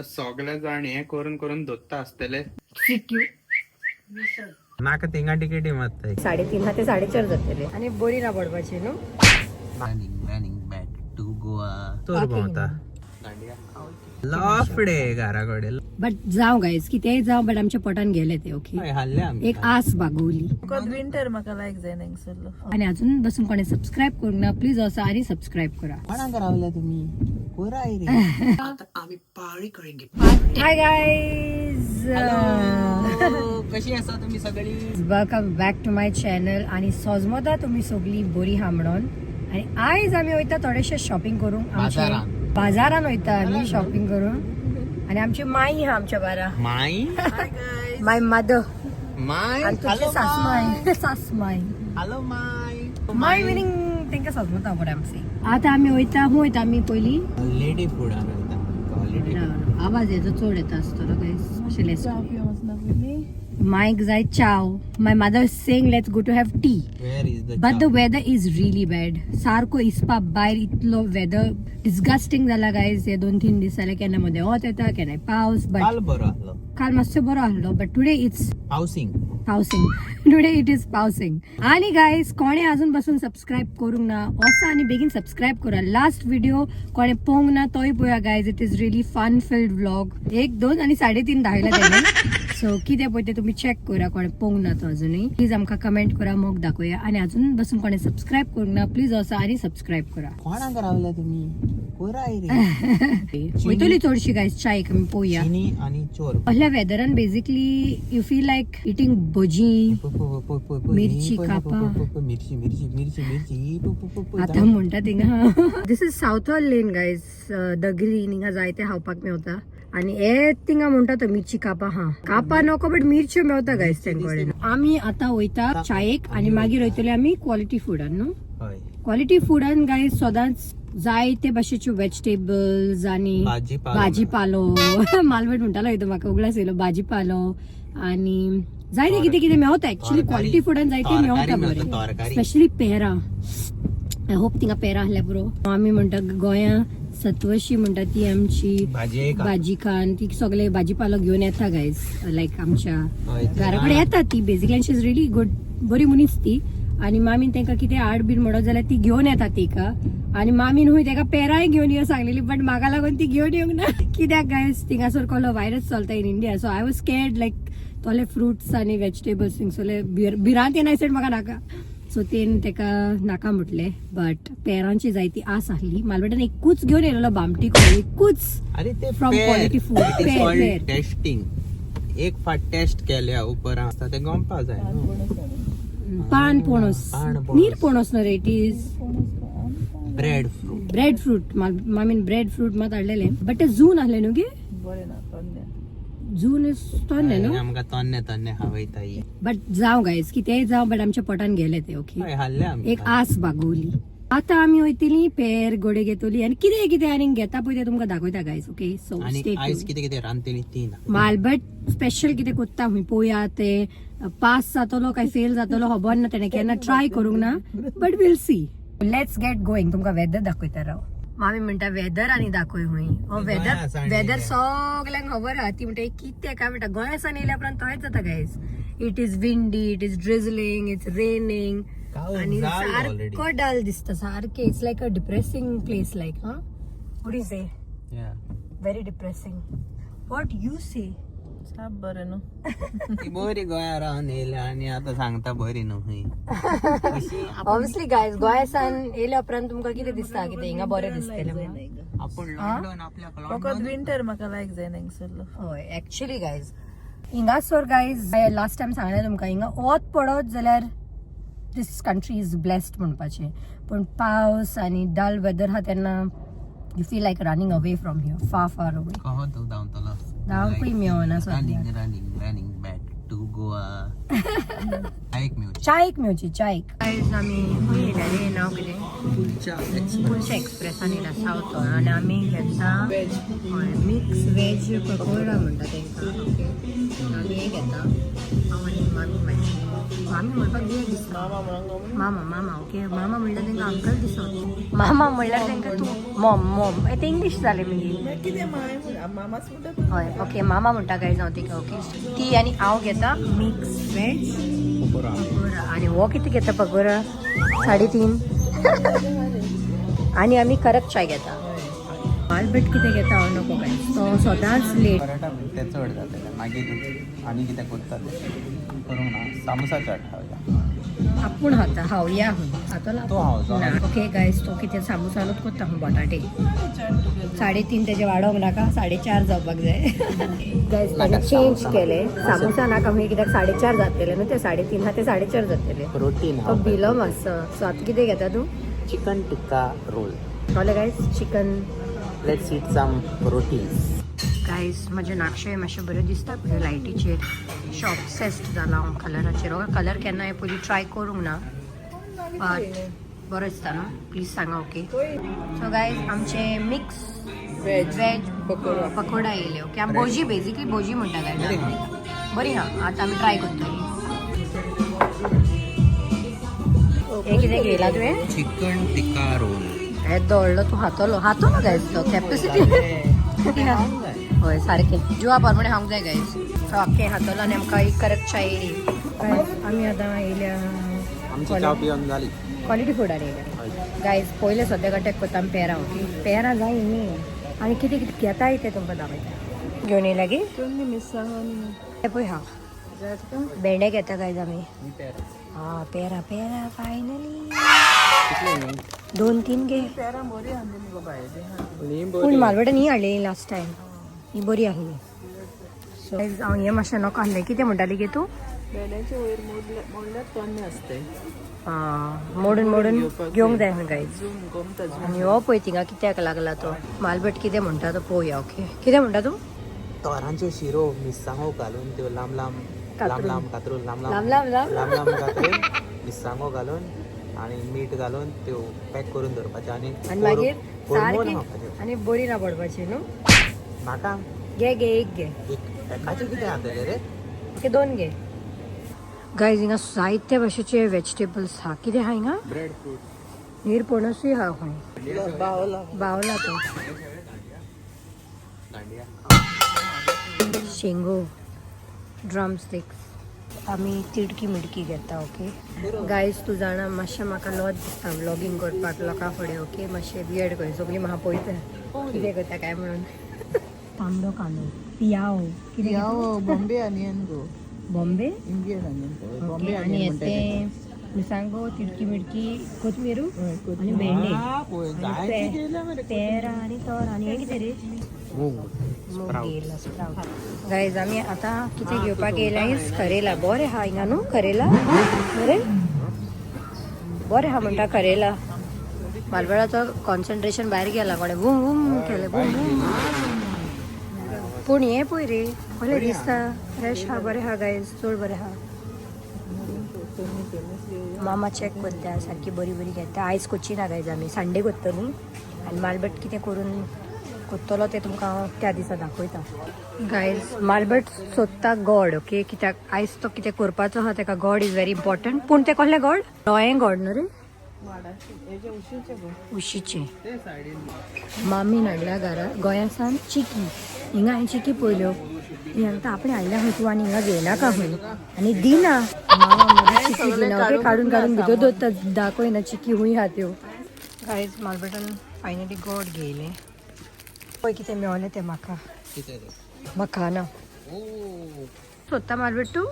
सगळे जाण हे करून करून धोत्ता असतले नाका तिंगा तिकेटी मारता 3:30 ते 4:30 जातले आणि बरी ना पडपाची न्हू रनिंग बॅक टू गोवा तोर भोंवता लॉफडे घराकडे बट जाऊ गाईज कितेंय जाऊ बट आमच्या पोटान गेले ते ओके हल्ले आम्ही एक आस बागवली विंटर म्हाका लायक जायना हांगसरलो आणि अजून बसून कोणी सबस्क्राईब करूंक ना प्लीज असं आणि सबस्क्राईब करा कोणाक रावल्या तुम्ही कोरा आहे रे आता आम्ही पाळी करेंगे हाय गाईज कशी असा तुम्ही सगळी welcome back to my channel आणि सोजमोदा तुम्ही सगळी बरी हांबडोन आणि आयज आम्ही वयता थोडेशे शॉपिंग करूंक आमचे बाजारान वयता आम्ही शॉपिंग करूंक आणि आमची माई हा आमच्या बारा माई माय मदर माय आणि तुझी सासमाई सासमाई हॅलो माय माय मिनिंग तेंका सोजमोदा आवड आमची आता आम्ही वयता आम्ही पहिली लेडी फूड क्वालिटी आवाज येतो चोड येता असतो गाईस Mike जाय चाव my mother is saying let's go to have tea where is the but the weather is really bad सारको इसपा भायर इतलो weather disgusting जाला guys हे 2-3 दीस जाले केन्ना मध्ये वत येता केन्ना पावस but काल बरो आसलो काल मातसो बरो आसलो but today it's पावसिंग पावसिंग today it is पावसिंग आणि गाईस कोणे अजून पासून सबस्क्राईब करूंक ना असं आणि बेगीन सबस्क्राईब करा लास्ट व्हिडिओ कोणे पोंग ना तोय पळया guys it is really fun filled vlog 1, 2 आणि 3.5 दाखयला त्याने सो कितें पळय तुम्ही चेक करा कोणे पोंग ना तो अजूनही प्लीज आमकां कमेंट करा मोग दाखोया आणि अजून बसून कोणे सबस्क्राईब करूंक ना प्लीज असं आणि सबस्क्राईब करा कोणाक रावल्या तुम्ही कोरा आहे रे वयतली चडशी गाईज चाय आमी पोवया चिनी आणि चोर असल्या वेदरान basically you feel like eating bhaji mirchi कापा मिरची मिरची मिरची मिरची आता म्हणटा थिंगा this is southern lane guys the green हिंगा जायते हावपाक मेवता आणि हे थिंगा म्हणटा तो मिरची कापा कापा नको बट मिरच्यो मेवता गाईज तेंकडे आम्ही आता वयता चायेक आणि मागीर वयतले आमी क्वालिटी फुडान न्हू क्वालिटी फुडान गाईज सदांच जायते भाशेच्यो व्हेजिटेबल्स आणि भाजीपालो मालवट म्हणटालो हेतू म्हाका उगडास येयलो भाजीपालो आणि जायते कितें कितें मेवता एक्चुअली क्वालिटी फुडान जायते मेवता बरें स्पेशली पेरा आय होप थिंगा पेरा आहल्या पुरो आमी म्हणटा गोंया सत्वशी म्हणटा ती आमची भाजी खान ती सगळे भाजीपालो घेवन येता गायज लायक आमच्या घरा कडेन येता ती basically she is really good बरी मनीस ती आणि मामीन तेंका कितें हाड बीन म्हणत जाल्यार ती घेवन येता तिका आणि मामीन हुंय तेका पेराय घेवन यो सांगलेली बट म्हाका लागून ती घेवन येवंक ना कित्याक गायज थिंगासर कसलो व्हायरस चलता in India so I was scared like तोले फ्रुट्स आणि व्हेजिटेबल्स थिंगसरले भिरांत येन आयसर म्हाका नाका सो तेन तेका नाका म्हटले बट पेरांची जायती आस आहली मालवटान एकूच घेवन येयलो बामटी एकूच फ्रॉम क्वालिटी फूड पेर टेस्टिंग एक फाट टेस्ट केल्या उपरांत आसता ते गमपा जाय पान पोणस नीर पोणस न्हू रे इट इज ब्रेड फ्रूट मामीन ब्रेड फ्रूट मात हाडलेले बट ते जून आहले न्हू गे जून इज तोन्ने न्हू आमकां तन्ने खावयताय बट जाऊ गायज कितेंय जाऊ बट आमच्या पोटान गेले ते ओके हल्ले आमी एक आस बागवली आता आमी वयतली पेर गोडे घेतली आणि कितें कितें आनी घेता पळय ते तुमकां दाखयता गायज ओके सो आणि आयज कितें कितें रांदतली ती ना मालबट स्पेशल कितें कोत्ता हुंय पळोवया ते पास जातलो काय फेल जातलो खबर ना तेणे केन्ना ट्राय करूंक ना but will see let's get going तुमकां वेदर दाखयता राव मामी म्हणटा वेदर आणि दाखय हुंय वेदर सगल्यांक खबर आहा ती म्हणटा कितें काय म्हणटा गोंयासान येयल्या उपरांत तोच जाता guys it is windy it is drizzling it's raining आणि सारको डल दिसता सारखे it's like a depressing place like what you say very depressing what you say साप बरें न्हू ती बरी गोंया रावन येयल्या आणि आता सांगता बरी न्हू ऑब्वियसली गायज गोंयासान येयल्या उपरांत तुमकां कितें दिसता कितें हिंगा बरें दिसतलें म्हणून आपण लंडन आपल्या विंटर म्हाका लायक जायना हांगसरलो हय एक्चुअली गायज हिंगासर गायज लास्ट टायम सांगलें तुमकां हिंगा वत पडत जाल्यार दिस कंट्री इज ब्लेस्ड म्हणपाचें पण पावस आणि डल वेदर हा तेन्ना you feel like running away from here far away कहो तो धांवतलो धांवपय मेळना रनिंग बॅक टू गोवा चायक मेवची चायक मेवची चायक गाईज आमी खंय येयलेले नांव कितें कुलचा कुलच्या एक्सप्रेसान येयला सावथ आणि आमी घेता हय मिक्स वेज पकोडा म्हणटा तांकां ओके आमी हे घेता हांव आनी मामी म्हाजी मामी म्हणपाक कितें दिसता मामा मामा ओके मामा म्हणल्यार तांकां अंकल दिसता मामा म्हणल्यार तांकां तूं मॉम मॉम ते इंग्लीश जालें मागीर कितें मामाच म्हणटा हय ओके मामा म्हणटा गायज हांव तिका ओके ती आनी हांव घेता मिक्स वेज पकोडा आणि हो किती घेता पकोडा 3.5 आणि आम्ही करक चाय घेता मालबेट कितें घेता हांव नको काय तो सदांच लेट पराठा ते चड जातले मागीर आनी कितें करता ते करूंक ना सामोसा चाट खावया आपूण खाता हावया हून हातोला तो हांव ना ओके गायज तो कितें सामोसानूच करता हूं बटाटे 3.5 तेजे वाडोवंक नाका 4.5 जावपाक जाय गायज ताणें चेंज केले सामोसा नाका म्हणजे कित्याक 4.5 जातले न्हू ते 3.5 हा ते 4.5 जातले प्रोटीन तो भिलो मातसो सो आतां कितें घेता तूं चिकन टिक्का रोल कळ्ळें guys chicken let's eat some proteins guys म्हजे नाक्षय मातशें बऱ्यो दिसता पळय लायटीचेर ऑब्सेस्ड जाला हांव कलराचेर हो कलर केन्नाय पयलीं ट्राय करूंक ना बट बरो दिसता न्हू प्लीज सांगा ओके सो गायज आमचे मिक्स वेज पकोडा येयले ओके आमी भोजी बेजिकली भोजी म्हणटा गायज बरी हा आतां आमी ट्राय करतली हे कितें घेयला तुवें चिकन टिक्का रोल हे दवळलो तूं हातलो गायज तो कॅपेसिटी हय सारकें जिवा प्रमाणे खावंक जाय गायज सो आख्खे हातोला आनी आमकां एक करक चाय येयली आमी आतां येयल्या आमची चाव पिवन जाली क्वॉलिटी फुडार येयल्या गायज पयले सद्या कटेक्ट करता आमी पेरां ओके पेरां जाय न्ही आनी कितें कितें घेताय तें तुमकां दाखयता घेवन येयला गे मिरसांगो हे पळय हा भेंडे घेता गायज आमी हा पेरा फायनली 2-3 घे पेरां बरी आसली गो भायर पूण म्हालवड्यान ही हाडलेली लास्ट टायम ही बरी आहली सो हांव हें मातशें नॉक आहलें कितें म्हणटाली गे तूं भेंड्याचे वयर मोडल्यार तन्ने आसताय मोडून घेवंक जाय न्हू गायज झूम गोमता आनी हो पळय थिंगा कित्याक लागला तो मालबट कितें म्हणटा तो पळोवया ओके कितें म्हणटा तूं तोरांच्यो शिरो मिरसांगो घालून त्यो लांब लांब कातरून कातरून मिरसांगो घालून आणि मीठ घालून त्यो पॅक करून दवरपाचे आणि मागीर कोरमून सारकी खावपाचे आनी बरी ना पडपाची न्हू नाका घे एक घे एक एकाचे कितें जातले रे ओके 2 घे गायज हिंगा जायते भाशेचे वेजिटेबल्स हा कितें हा हिंगा ब्रेड फ्रूट निरपणसूय हा खंय बावला तो शेंगो ड्रमस्टिक्स आमी तिडकी मिडकी घेता ओके गायज तूं जाणा मातशें म्हाका लॉज दिसता व्लॉगिंग करपाक लोकां फुडें ओके मातशें बियड खंय सगळीं म्हाका पळयता कितें करता काय म्हणून तांबडो कांदो पियाव कितें बॉम्बे ऑनियन गो बॉम्बे इंडियन ऑनियन ओके आनी येते मिरसांगो तिडकी मिडकी कोथमिरू आनी भेंडे पेरा आनी तोर आनी हे कितें रे गायज आमी आतां कितें घेवपाक येयला करेला बरें हा हिंगा न्हू करेला बरें हा म्हणटा करेला मालवडाचो कॉन्सन्ट्रेशन भायर गेला कोणें बूम बूम केलें बूम बूम पूण हें पळय रे बरें दिसता फ्रेश हा बरें हा गायज चड बरें हा मामा चॅक करता सारकी बरी घेता आयज कोची ना गायज आमी संडे करतली आनी मालबट कितें करून कोत्तलो ते तुमकां त्या दिसा दाखयता गायज मालबट सोदता गॉड ओके कित्याक आयज तो कितें करपाचो आहा तेका गॉड इज व्हेरी इम्पॉर्टंट पूण तें कसलें गॉड दोळें गॉड न्हू रे उशीचे मामीन हाडल्या घरा गोंयासान चिकी हिंगा हांवें चिकी पळयल्यो ती सांगता आपणें हाडल्या खंय तूं आनी हिंगा घेयनाका खंय आनी दिना मामा चिकी दिना ओके काडून भितर दवरता दाखयना चिकी हूंय हा त्यो गायज मालबटान फायनली गॉड घेयलें पळय कितें मेळ्ळें तें म्हाका मखाना सोदता मालबट तूं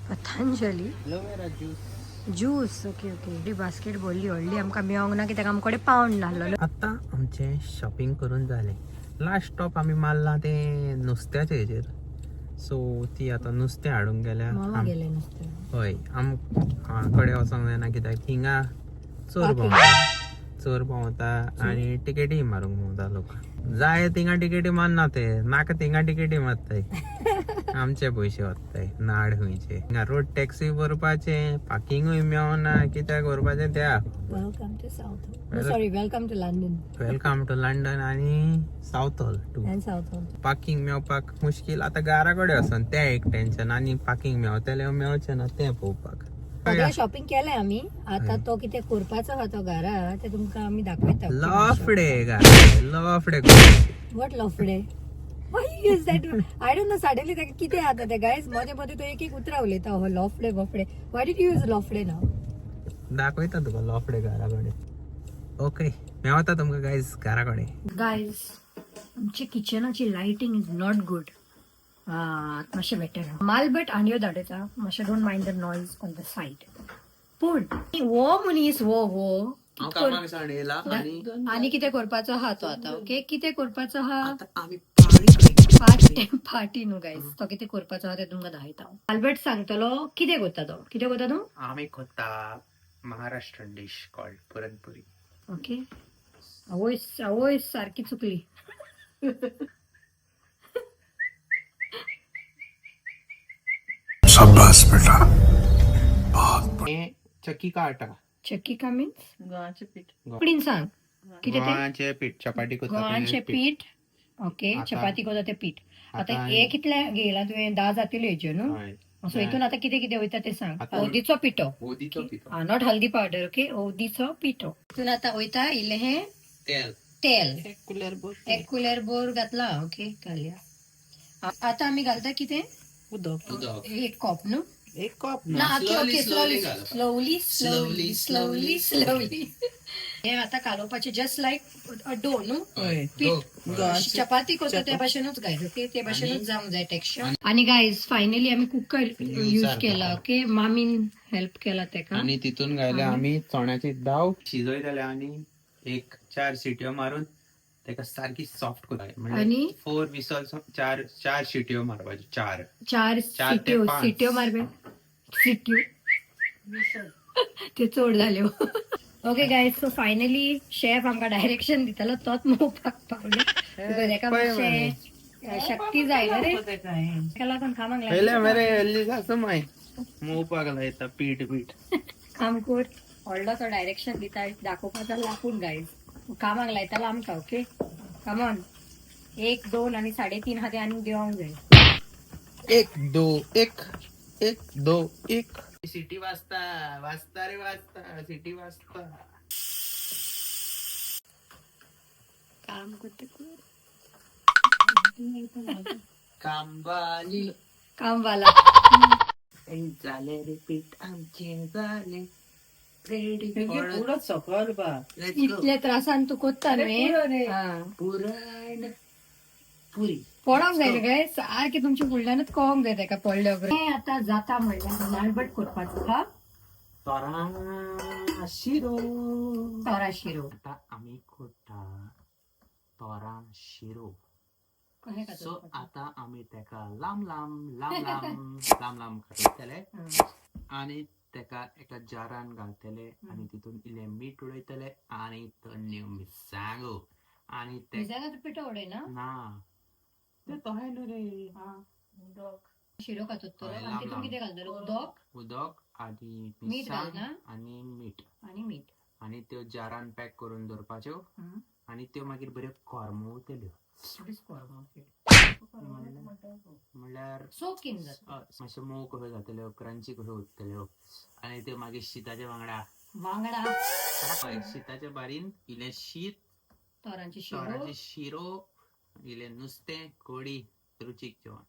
पतंजली ज्यूस ओके एवढी बास्केट भरली व्हडली आमकां मेळोंक ना कित्याक आमचे कडेन पावंड नासलो आतां आमचें शॉपिंग करून जालें लास्ट स्टॉप आमी मारला ते नुस्त्याचे हेजेर सो ती आतां नुस्तें हाडूंक गेल्या मामा गेले नुस्तें हय आमकडे वचोंक जायना कित्याक हिंगा चोर भोंवता चोर भोंवता आणि टिकेटी मारूंक भोंवता लोक जाय तिंगा टिकेटी मारना ते नाका तिंगा टिकेटी मारताय आमचे पयशे वताय नाड हुंयचे रोड टॅक्सी भरपाचे पार्किंगूय मेळना कित्याक भरपाचे त्या welcome to south sorry welcome to London welcome to London आणि Southall to and Southall parking मेळपाक मुश्कील आता घरा कडेन वचोन तें एक टेन्शन आणि पार्किंग मेळतले मेळचे ना तें पळोवपाक सगळं शॉपिंग केलंय आम्ही आता तो किती करपाचो हा तो घरा ते तुमका आम्ही दाखवता लॉफडे व्हॉट लफडे आय डोंट नो सडनली ताका कितें आता ते गायज मध्ये मध्ये तो एक उतरा उलयता हो लॉफडे बफडे वाय डीड यू यूज लॉफडे नाव दाखवता तुका लॉफडे घरा कडेन ओके मेळता तुमकां गायज घरा कडेन गायज आमच्या किचनाची लायटिंग इज नॉट गुड मातशें बेटर मालबट आंडियो धाडयता मातशें don't mind the noise on the side पूण वो मनीस वो आनी कितें करपाचो हा तो आता ओके कितें करपाचो हा पार्टी न्हू गायज तो कितें करपाचो हा ते तुमकां दाखयता मालबट सांगतलो कितें करता तो कितें करता तूं आम्ही करता Maharashtrian dish called puranpoli okay आवय सारकी चुकली चक्की का आटा चक्की का मीन्स गव्हाचे पीठ उकडीन सांग कितें ते गव्हाचे पीठ चपाटी करता गव्हाचे पीठ ओके आता- चपाती करता ते पीठ आता आता- हे कितले घेयला तुवें 10 जातील्यो हेज्यो न्हू हय. सो हितून आता कितें कितें वयता ते सांग आता- हळदीचो पिठो ओदीचो पिठो नॉट हल्दी पावडर ओके हळदीचो पिठो हितून आता वयता इल्ले हे तेल तेल एक कुलेर बोर 1 कुलेर बोर घातला ओके घालया आता आम्ही घालता कितें उदक 1 कप न्हू एक कप ना okay okay slowly slowly slowly slowly slowly हे आता कालोवपाचे जस्ट लाईक डो न्हू हय. पीठ चपाती करता त्या भाशेनूच गायज ओके ते भाशेनूच जावंक जाय टेक्स्चर आणि गायज फायनली आम्ही कुकर यूज केला ओके मामीन हेल्प केला तेका आणि तितून घायले आम्ही चण्याची दाव शिजयतले आणि 1-4 सिट्यो मारून तेका सारखी सॉफ्ट करताय म्हणजे आणि 4 विसल्स 4 शिट्यो मारपाच्यो 4 चार चार ते सिट्यो पाच. सिट्यो मारबे सिट्यो ते चड जाल्यो okay guys so finally chef आमकां डायरेक्शन दितालो तोच मोवपाक पावलो बिकॉज एका मातशें शक्ती जाय रे तेका लागून कामाक पहिले लागला मरे हल्ली सासू माय मोवपाक लायता पीठ काम कर व्हडलो तो डायरेक्शन दिता दाखोवपाचो लापून गायज कामाक लायतालो आमकां ओके कमॉन 1 2 आणि 3.5 हाती आनी देवंक जाय 1 2 1 1 2 1 सिटी वाजता रे वाजता सिटी वाजता काम करते कामवाली कामवाला झाले रिपीट आमचे झाले रेडी पुढं सकल बा इतल्या त्रासान तू कोत्ता न्ही पुरण पुरी पडोंक जाय रे गाय सारखे तुमच्या फुडल्यानच कळोंक जाय तेका पडले वगैरे आता जाता म्हणल्यार लालबट करपाचो हा तोरा शिरो तोरा शिरो आता आम्ही खोटा तोरा शिरो कशें सो करता आता आम्ही तेका लांब लांब काडटले आणि तेका एका जारान घालतले आणि तितून इल्ले मीठ उडयतले आणि तन्न्यो मिरसांगो आणि ते मिरसांगाचो पिठो उडय ना ना ते तोहाय न्हू रे उदक शिरो खातोत तो हय, आणि लांब तितून लांब. कितें घालतलो उदक आणि मीठ मिरसांग घालना? आणि मीठ आणि मीठ आणि त्यो जारान पॅक करून दवरपाच्यो हं. आणि त्यो मागीर बऱ्यो कोरमवतल्यो म्हणल्यार सोक इन जाता मातशे मोव कश्यो जातल्यो क्रंची कश्यो उरतल्यो आणि त्यो मागीर शिताच्या वांगडा वांगडा हय, शिताच्या बारीन इल्लें शीत तोरांची शिरो तोराचे शिरो इल्लें नुस्तें कडी रुचीक जेवण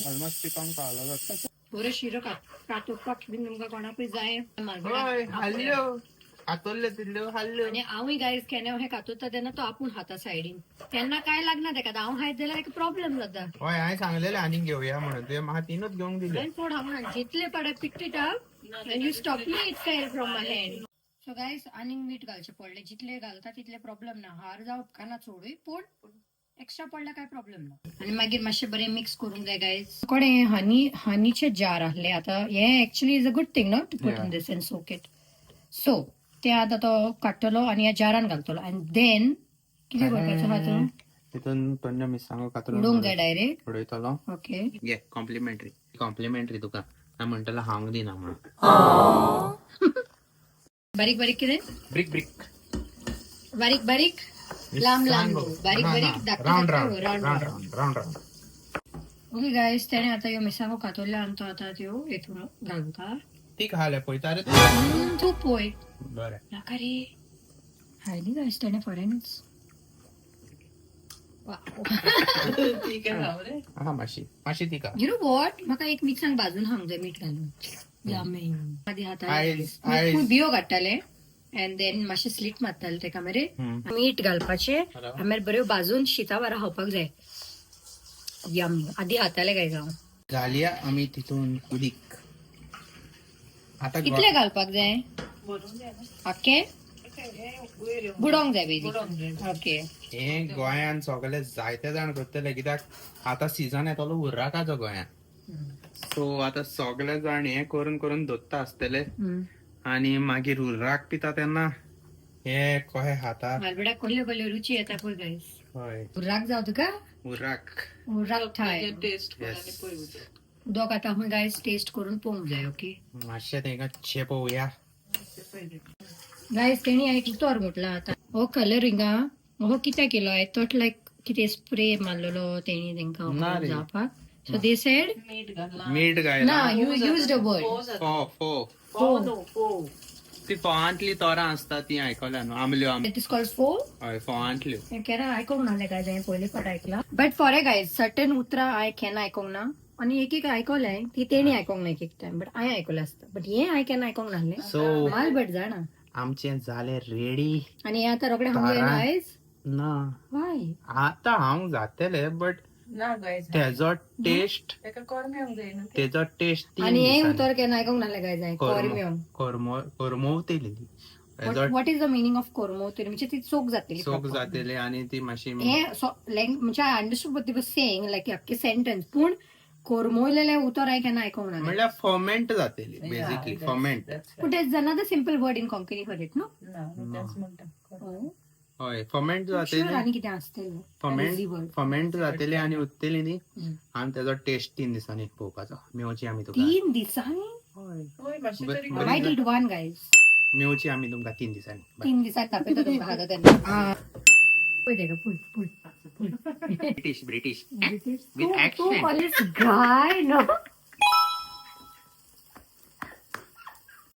ऑलमोस्ट पिकांक पावलो जाता बरो शिरो कातोवपाक बीन तुमकां कोणाकूय जाय हय हाल्ल्यो हातोल्ल्यो तिल्ल्यो हाल्ल्यो आणि हांवूय गायज केन्ना हे कातोता तेन्ना तो आपूण खाता सायडीन तेन्ना काय लागना तेका हांव हायत जाल्यार एक प्रॉब्लेम जाता हय हांवें सांगलेलें आनीक घेवया म्हणून तुवें म्हाका तीनच घेवंक दिले Then put how much? जितले पडे picked it up and you stop me, it fell from my hand. So guys, आनीक मीठ घालचे पडले जितले घालता तितले प्रॉब्लेम ना हार जावं उपकारना चोडूय पूण एक्स्ट्रा पडला काय प्रॉब्लेम ना आणि मागीर मातशे बरे मिक्स करूंक जाय गायज कडे हनीचे जार आहले आता हे actually is a good thing no to put in this and soak it so ते आता तो काडटलो आणि या जारान घालतलो आणि देन किती करपाचो हा तो तिथून तोंड मिरसांगो उडोवंक कातरून जाय डायरेक्ट. उडयतलो. ओके घे कॉम्प्लिमेंटरी तुका हांव म्हणटलो हांग दिना म्हणून. बारीक बारीक कितें ब्रिक ब्रिक बारीक बारीक लांब लांब बारीक बारीक राउंड धाकटो round round round round round. Okay guys त्याने आता ह्यो मिरसांगो कातरलो आणि तो आता त्यो हेतून घालता. ती खाल्या पळयता रे तूं. तू पोय बरें. नाका रे हायली गायस त्याने फॉरेनच. ठीक आहे राव रे. हा माशी ती का. यू नो वॉट म्हाका एक मिक्सांग भाजून हांग जाय मीठ घालून. यामी आधी आयज हाताले बियो काडटाले अँड देन मातशे स्लीट मारताले तेका मरे मीठ घालपाचे आमी बऱ्यो भाजून शिता बरा खावपाक जाय. यम आधी हाताले काय जावं घालया आमी तितून उदीक. आता कितले घालपाक जाय भरून द्या ना. ओके हे वयर येऊन बुडोंक जाय बेजी बुडोंक जाय. ओके. हे गोंयान सगळे जायते जाण करतले कित्याक आता सीझन येतलो उर्राकाचो गोंयान. सो आता सगळे जाण हे करून करून दोत्ता आसतले आणि मागीर उर्राक पिता तेन्ना हे कहे खाता. मालबेडा कसल्यो कसल्यो रुची येता पळय गायस. हय उर्राक जाव तुका उर्राक. उर्राक थाय हे टेस्ट कर आणि पळय उदक. उदक आता आमी गायस टेस्ट करून पळोवंक जाय. ओके मातशें तेंका चेपवया. गायस तेणी एक उतर म्हटला आता हो कलरिंगा हो कितें केलो आय थॉट लायक कितें स्प्रे मारलेलो तेणी ना तेंका रे. जावपाक. सो दे सेड मीठ घालला. मीठ ना गायला. यू यूज द वर्ड पोव जाता. फो फो पोव न्हू, पोव. ती फोवांतली तोरां आसता ती आयकल्या न्हू. आमल्यो इट इज कॉल्ड फो. हय फोवांतल्यो. हें केन्ना आयकोंक नासलें काय हांवें पयलीं फावट आयकलां but for a guys certain उतरां हांवें केन्ना आयकोंक ना आनी एक एक आयकलें ती तेणी आयकोंक ना एक एक टायम बट हांवें आयकलें आसता बट हें हांवें केन्ना आयकोंक नासलें. सो माल बट जाणा आमचें जालें रेडी. आनी हें आतां रोखडें हांव तारा. आयज ना वाय आता हांव जातले बट ना गायज तेजो टेस्ट तेका कोरमेवंक जाय ना. तेजो टेस्ट आनी हें उतर केन्ना आयकोंक नासलें काय जाय कोरम्यो. कोरमवतली what is the meaning of कोरमोवतली म्हणजे ती चोक जातली सोक जातले आणि ती मातशी हें म्हणजे आय अंडरस्टूड वॉट ती सेंग लायक अख्खे सेंटेन्स पूण कोरमोयलेलें उतर हांवें केन्ना आयकोंक ना. म्हणल्यार फर्मेंट जातली बेसिकली फर्मेंट. पूण is another simple word in Konkani for it no. तेच म्हणटा. हय फर्मेंट जातली. आनी कितें आसतलें फर्मेंट जातली आणि उरतली ती आणि तेजो टेस्ट 3 दिसांनी पळोवपाचो. मेवची आमी तुका 3 दिसांनी. होय मातशें तरी बरी- आय डीड वन गायज मेवची आमी तुमकां 3 दिसांनी. 3 दिसांत तापयता तुमकां खाता तेन्ना. पळय तेका फूल ब्रिटीश तू कॉलेज गाय नो